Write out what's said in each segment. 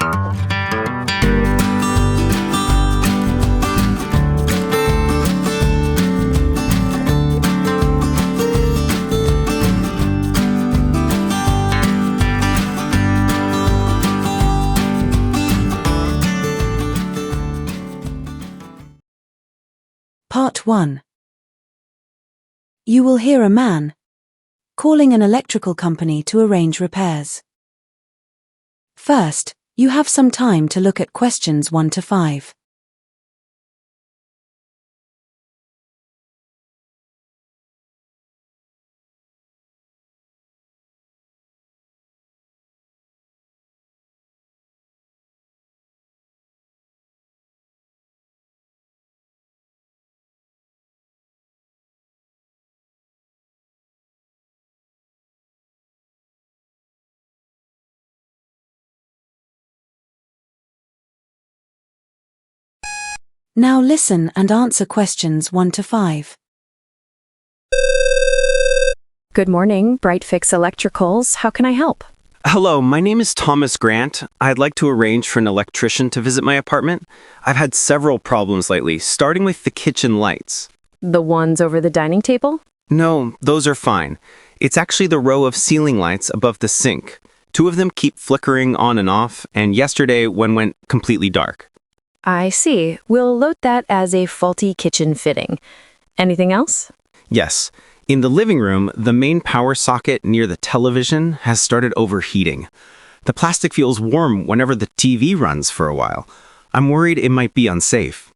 Part 1. You will hear a man calling an electrical company to arrange repairs. First, you have some time to look at questions 1 to 5. Now listen and answer questions 1 to 5. Good morning, Bright Fix Electricals. How can I help? Hello, my name is Thomas Grant. I'd like to arrange for an electrician to visit my apartment. I've had several problems lately, starting with the kitchen lights. The ones over the dining table? No, those are fine. It's actually the row of ceiling lights above the sink. 2 of them keep flickering on and off, and yesterday one went completely dark. I see. We'll load that as a faulty kitchen fitting. Anything else? Yes. In the living room, the main power socket near the television has started overheating. The plastic feels warm whenever the TV runs for a while. I'm worried it might be unsafe.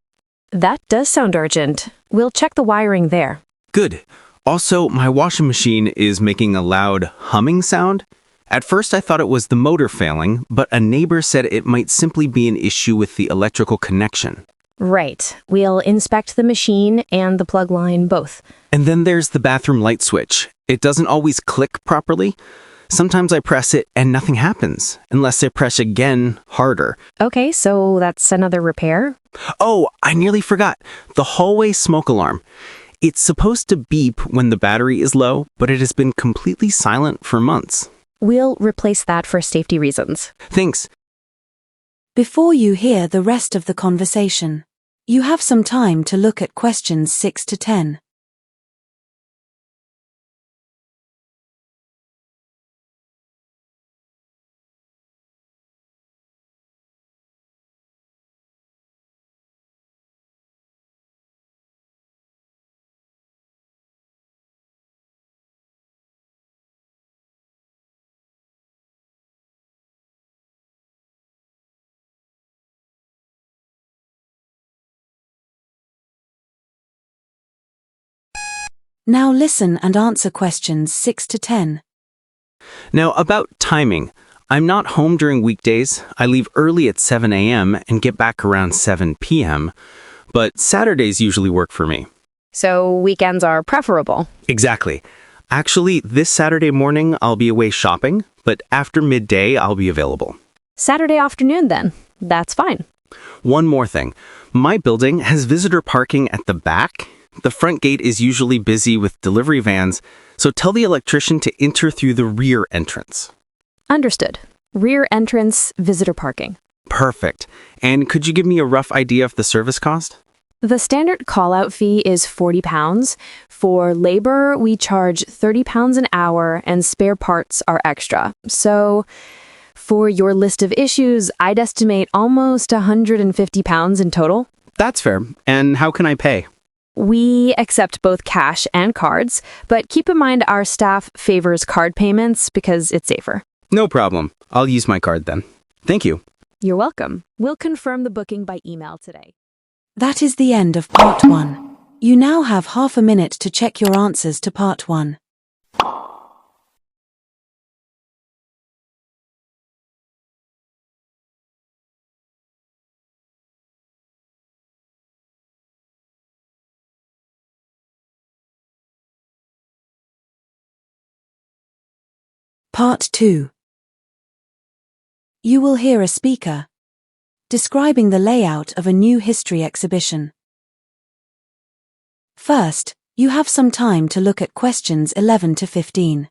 That does sound urgent. We'll check the wiring there. Good. Also, my washing machine is making a loud humming sound. At first, I thought it was the motor failing, but a neighbor said it might simply be an issue with the electrical connection. Right. We'll inspect the machine and the plug line both. And then there's the bathroom light switch. It doesn't always click properly. Sometimes I press it and nothing happens, unless I press again harder. Okay, so that's another repair? Oh, I nearly forgot. The hallway smoke alarm. It's supposed to beep when the battery is low, but it has been completely silent for months. We'll replace that for safety reasons. Thanks. Before you hear the rest of the conversation, you have some time to look at questions 6 to 10. Now listen and answer questions 6 to 10. Now, about timing. I'm not home during weekdays. I leave early at 7 a.m. and get back around 7 p.m., but Saturdays usually work for me. So weekends are preferable. Exactly. Actually, this Saturday morning I'll be away shopping, but after midday I'll be available. Saturday afternoon then. That's fine. One more thing. My building has visitor parking at the back. The front gate is usually busy with delivery vans, so tell the electrician to enter through the rear entrance. Understood. Rear entrance, visitor parking. Perfect. And could you give me a rough idea of the service cost? The standard call-out fee is £40. For labor, we charge £30 an hour, and spare parts are extra. So, for your list of issues, I'd estimate almost £150 in total. That's fair. And how can I pay? We accept both cash and cards, but keep in mind our staff favors card payments because it's safer. No problem. I'll use my card then. Thank you. You're welcome. We'll confirm the booking by email today. That is the end of Part 1. You now have half a minute to check your answers to Part 1. Part 2. You will hear a speaker describing the layout of a new history exhibition. First, you have some time to look at questions 11 to 15.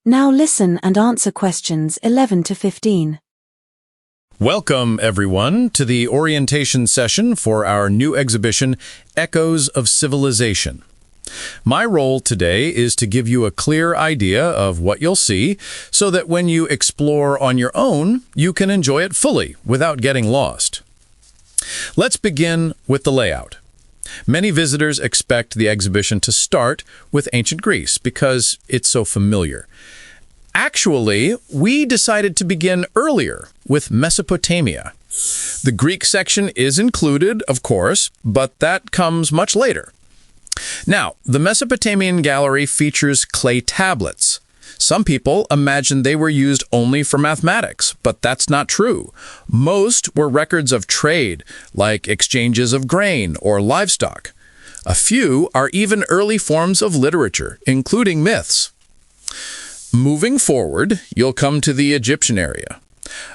Now listen and answer questions 11 to 15. Welcome, everyone, to the orientation session for our new exhibition, Echoes of Civilization. My role today is to give you a clear idea of what you'll see so that when you explore on your own, you can enjoy it fully without getting lost. Let's begin with the layout. Many visitors expect the exhibition to start with ancient Greece because it's so familiar. Actually, we decided to begin earlier with Mesopotamia. The Greek section is included, of course, but that comes much later. Now, the Mesopotamian gallery features clay tablets. Some people imagine they were used only for mathematics, but that's not true. Most were records of trade, like exchanges of grain or livestock. A few are even early forms of literature, including myths. Moving forward, you'll come to the Egyptian area.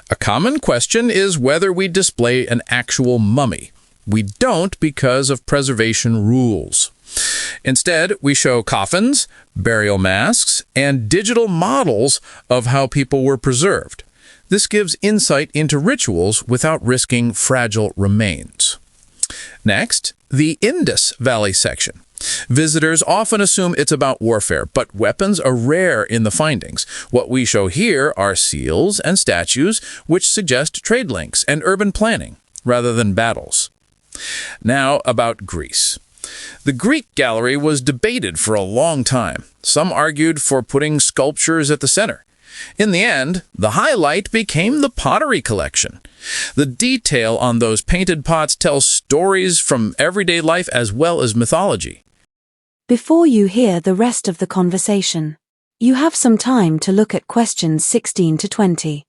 A common question is whether we display an actual mummy. We don't because of preservation rules. Instead, we show coffins, burial masks, and digital models of how people were preserved. This gives insight into rituals without risking fragile remains. Next, the Indus Valley section. Visitors often assume it's about warfare, but weapons are rare in the findings. What we show here are seals and statues, which suggest trade links and urban planning, rather than battles. Now about Greece. The Greek gallery was debated for a long time. Some argued for putting sculptures at the center. In the end, the highlight became the pottery collection. The detail on those painted pots tells stories from everyday life as well as mythology. Before you hear the rest of the conversation, you have some time to look at questions 16 to 20.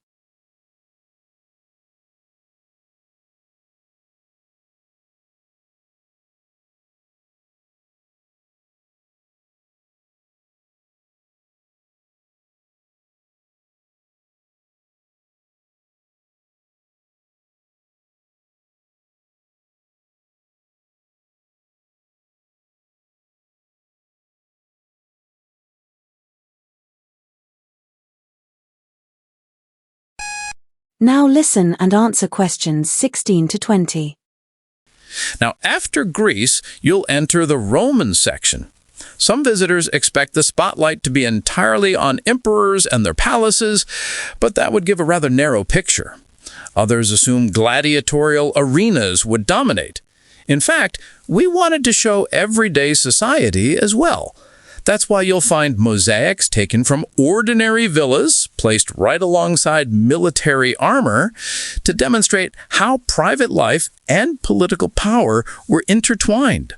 Now listen and answer questions 16 to 20. Now, after Greece, you'll enter the Roman section. Some visitors expect the spotlight to be entirely on emperors and their palaces, but that would give a rather narrow picture. Others assume gladiatorial arenas would dominate. In fact, we wanted to show everyday society as well. That's why you'll find mosaics taken from ordinary villas placed right alongside military armor to demonstrate how private life and political power were intertwined.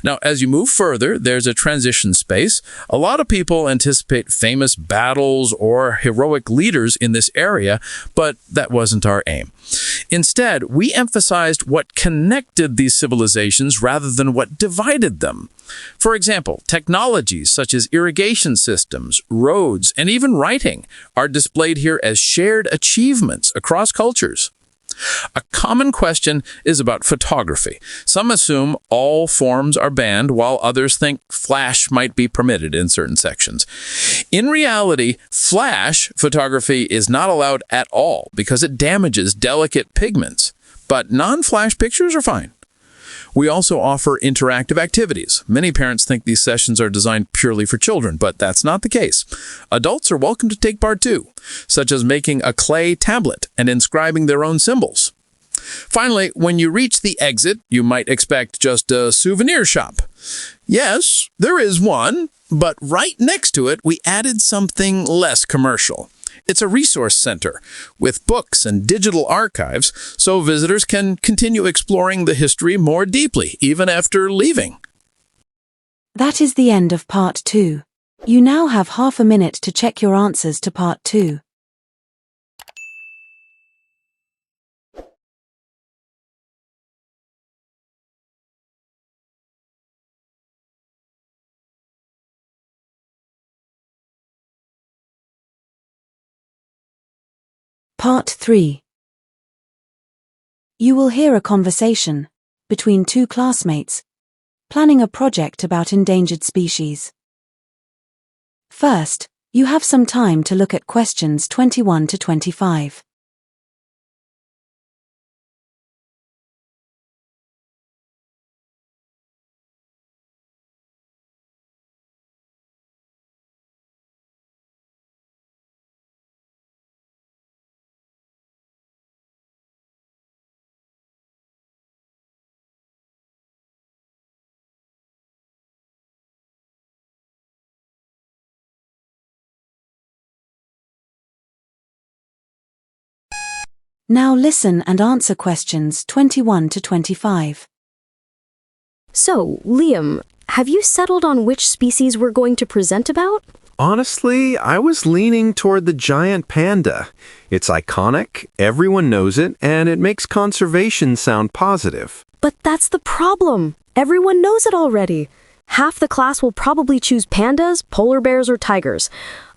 Now, as you move further, there's a transition space. A lot of people anticipate famous battles or heroic leaders in this area, but that wasn't our aim. Instead, we emphasized what connected these civilizations rather than what divided them. For example, technologies such as irrigation systems, roads, and even writing are displayed here as shared achievements across cultures. A common question is about photography. Some assume all forms are banned, while others think flash might be permitted in certain sections. In reality, flash photography is not allowed at all because it damages delicate pigments, but non-flash pictures are fine. We also offer interactive activities. Many parents think these sessions are designed purely for children, but that's not the case. Adults are welcome to take part too, such as making a clay tablet and inscribing their own symbols. Finally, when you reach the exit, you might expect just a souvenir shop. Yes, there is one, but right next to it, we added something less commercial. It's a resource center with books and digital archives, so visitors can continue exploring the history more deeply, even after leaving. That is the end of Part 2. You now have half a minute to check your answers to Part 2. Part 3. You will hear a conversation between two classmates planning a project about endangered species. First, You have some time to look at questions 21 to 25. Now listen and answer questions 21 to 25. So, Liam, have you settled on which species we're going to present about? Honestly, I was leaning toward the giant panda. It's iconic, everyone knows it, and it makes conservation sound positive. But that's the problem. Everyone knows it already. Half the class will probably choose pandas, polar bears, or tigers.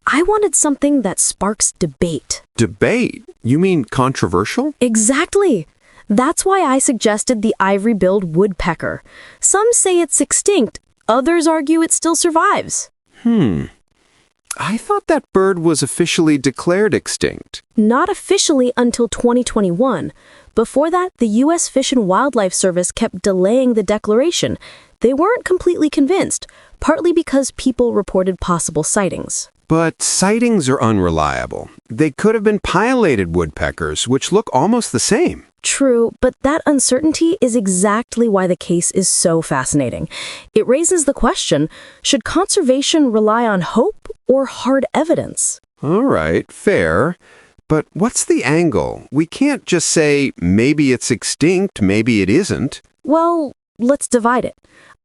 I wanted something that sparks debate. Debate? You mean controversial? Exactly. That's why I suggested the ivory-billed woodpecker. Some say it's extinct, others argue it still survives. I thought that bird was officially declared extinct. Not officially until 2021. Before that, the U.S. Fish and Wildlife Service kept delaying the declaration. They weren't completely convinced, partly because people reported possible sightings. But sightings are unreliable. They could have been pileated woodpeckers, which look almost the same. True, but that uncertainty is exactly why the case is so fascinating. It raises the question, should conservation rely on hope or hard evidence? All right, fair. But what's the angle? We can't just say, maybe it's extinct, maybe it isn't. Well, let's divide it.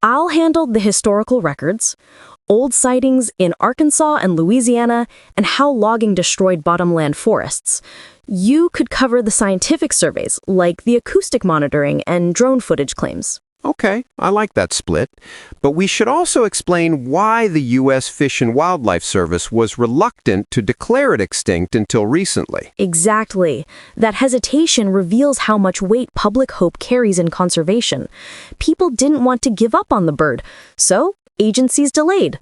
I'll handle the historical records, old sightings in Arkansas and Louisiana, and how logging destroyed bottomland forests. You could cover the scientific surveys, like the acoustic monitoring and drone footage claims. Okay, I like that split. But we should also explain why the U.S. Fish and Wildlife Service was reluctant to declare it extinct until recently. Exactly. That hesitation reveals how much weight public hope carries in conservation. People didn't want to give up on the bird, so agencies delayed.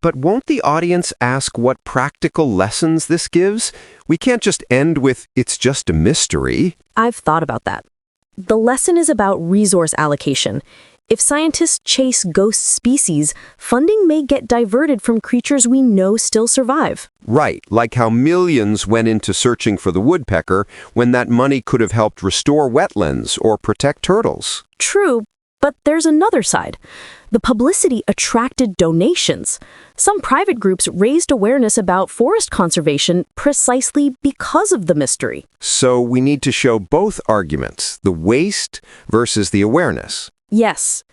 But won't the audience ask what practical lessons this gives? We can't just end with, it's just a mystery. I've thought about that. The lesson is about resource allocation. If scientists chase ghost species, funding may get diverted from creatures we know still survive. Right, like how millions went into searching for the woodpecker when that money could have helped restore wetlands or protect turtles. True, but there's another side. The publicity attracted donations. Some private groups raised awareness about forest conservation precisely because of the mystery. So we need to show both arguments, the waste versus the awareness. Yes.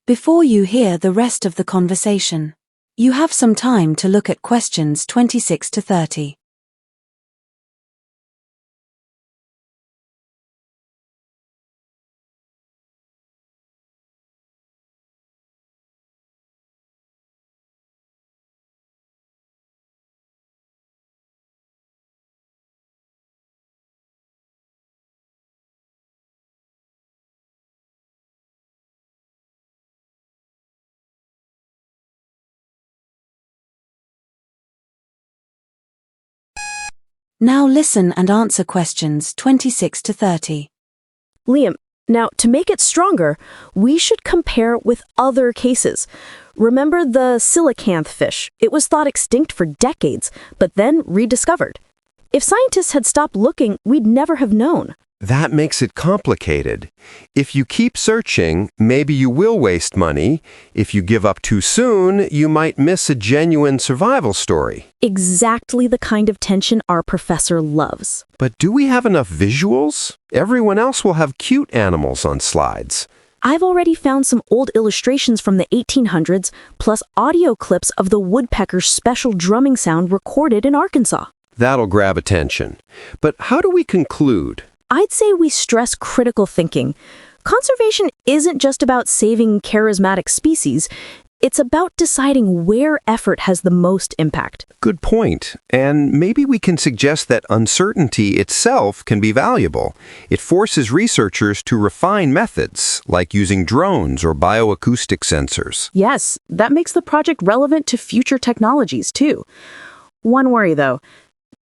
Before you hear the rest of the conversation, you have some time to look at questions 26 to 30. Now listen and answer questions 26 to 30. Liam, now to make it stronger, we should compare it with other cases. Remember the coelacanth fish? It was thought extinct for decades, but then rediscovered. If scientists had stopped looking, we'd never have known. That makes it complicated. If you keep searching, maybe you will waste money. If you give up too soon, you might miss a genuine survival story. Exactly the kind of tension our professor loves. But do we have enough visuals? Everyone else will have cute animals on slides. I've already found some old illustrations from the 1800s, plus audio clips of the woodpecker's special drumming sound recorded in Arkansas. That'll grab attention. But how do we conclude? I'd say we stress critical thinking. Conservation isn't just about saving charismatic species. It's about deciding where effort has the most impact. Good point. And maybe we can suggest that uncertainty itself can be valuable. It forces researchers to refine methods, like using drones or bioacoustic sensors. Yes, that makes the project relevant to future technologies, too. One worry, though.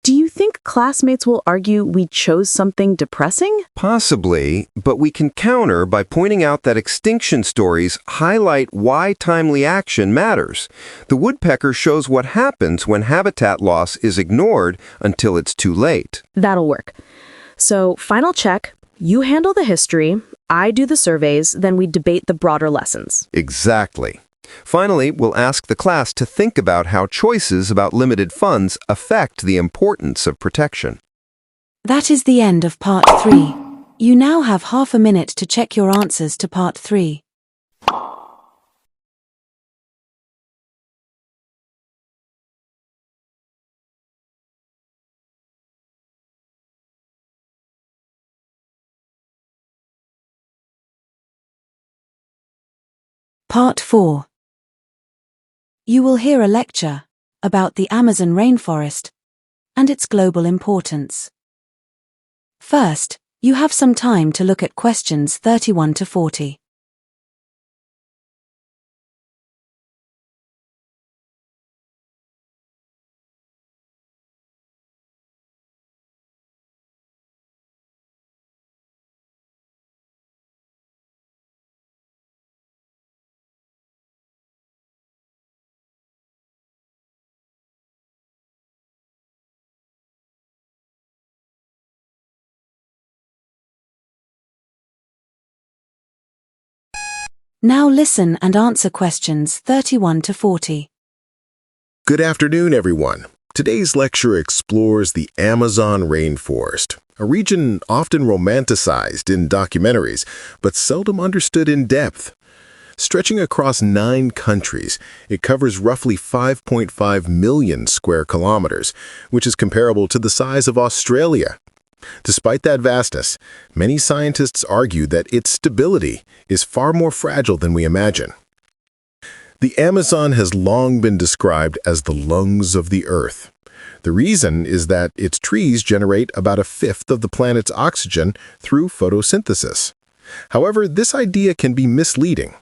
Do you think classmates will argue we chose something depressing? Possibly, but we can counter by pointing out that extinction stories highlight why timely action matters. The woodpecker shows what happens when habitat loss is ignored until it's too late. That'll work. So, final check. You handle the history, I do the surveys, then we debate the broader lessons. Exactly. Finally, we'll ask the class to think about how choices about limited funds affect the importance of protection. That is the end of Part 3. You now have half a minute to check your answers to Part 3. Part 4. You will hear a lecture about the Amazon rainforest and its global importance. First, you have some time to look at questions 31 to 40. Now listen and answer questions 31 to 40. Good afternoon, everyone. Today's lecture explores the Amazon rainforest, a region often romanticized in documentaries, but seldom understood in depth. Stretching across 9 countries, it covers roughly 5.5 million square kilometers, which is comparable to the size of Australia. Despite that vastness, many scientists argue that its stability is far more fragile than we imagine. The Amazon has long been described as the lungs of the Earth. The reason is that its trees generate about 1/5 of the planet's oxygen through photosynthesis. However, this idea can be misleading.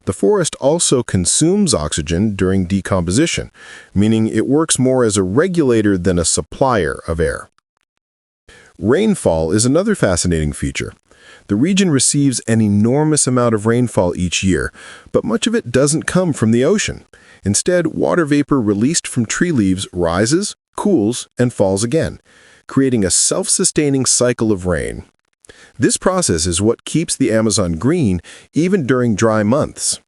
The forest also consumes oxygen during decomposition, meaning it works more as a regulator than a supplier of air. Rainfall is another fascinating feature. The region receives an enormous amount of rainfall each year, but much of it doesn't come from the ocean. Instead, water vapor released from tree leaves rises, cools, and falls again, creating a self-sustaining cycle of rain. This process is what keeps the Amazon green even during dry months.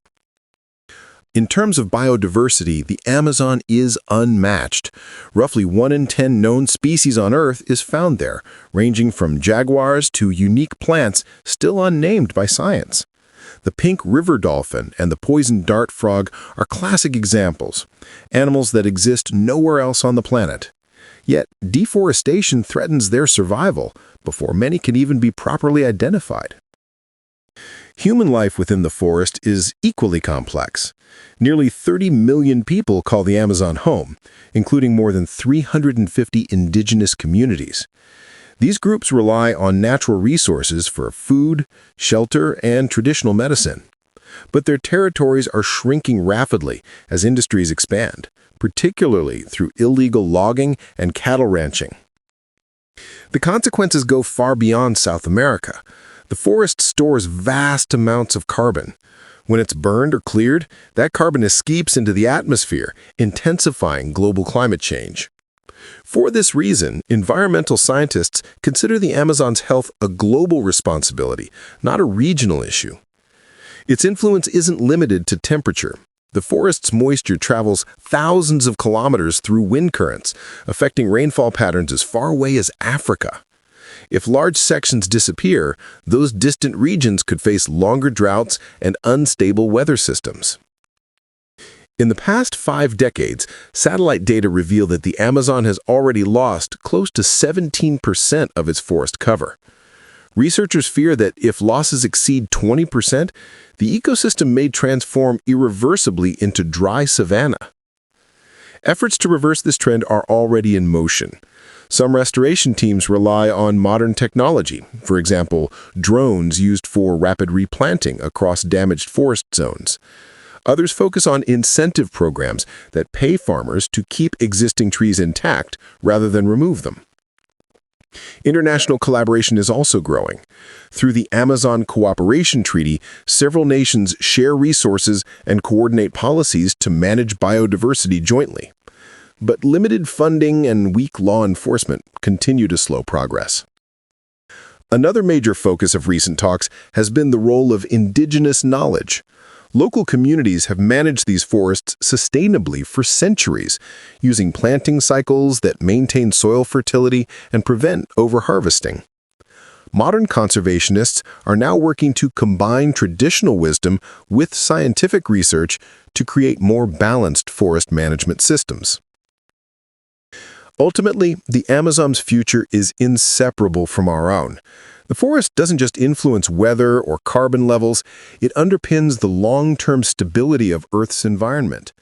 In terms of biodiversity, the Amazon is unmatched. Roughly 1 in 10 known species on Earth is found there, ranging from jaguars to unique plants still unnamed by science. The pink river dolphin and the poison dart frog are classic examples, animals that exist nowhere else on the planet. Yet, deforestation threatens their survival before many can even be properly identified. Human life within the forest is equally complex. Nearly 30 million people call the Amazon home, including more than 350 indigenous communities. These groups rely on natural resources for food, shelter, and traditional medicine. But their territories are shrinking rapidly as industries expand, particularly through illegal logging and cattle ranching. The consequences go far beyond South America. The forest stores vast amounts of carbon. When it's burned or cleared, that carbon escapes into the atmosphere, intensifying global climate change. For this reason, environmental scientists consider the Amazon's health a global responsibility, not a regional issue. Its influence isn't limited to temperature. The forest's moisture travels thousands of kilometers through wind currents, affecting rainfall patterns as far away as Africa. If large sections disappear, those distant regions could face longer droughts and unstable weather systems. In the past 5 decades, satellite data reveal that the Amazon has already lost close to 17% of its forest cover. Researchers fear that if losses exceed 20%, the ecosystem may transform irreversibly into dry savanna. Efforts to reverse this trend are already in motion. Some restoration teams rely on modern technology, for example, drones used for rapid replanting across damaged forest zones. Others focus on incentive programs that pay farmers to keep existing trees intact rather than remove them. International collaboration is also growing. Through the Amazon Cooperation Treaty, several nations share resources and coordinate policies to manage biodiversity jointly. But limited funding and weak law enforcement continue to slow progress. Another major focus of recent talks has been the role of indigenous knowledge. Local communities have managed these forests sustainably for centuries, using planting cycles that maintain soil fertility and prevent overharvesting. Modern conservationists are now working to combine traditional wisdom with scientific research to create more balanced forest management systems. Ultimately, the Amazon's future is inseparable from our own. The forest doesn't just influence weather or carbon levels, it underpins the long-term stability of Earth's environment.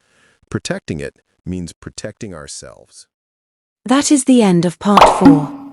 Protecting it means protecting ourselves. That is the end of part 4.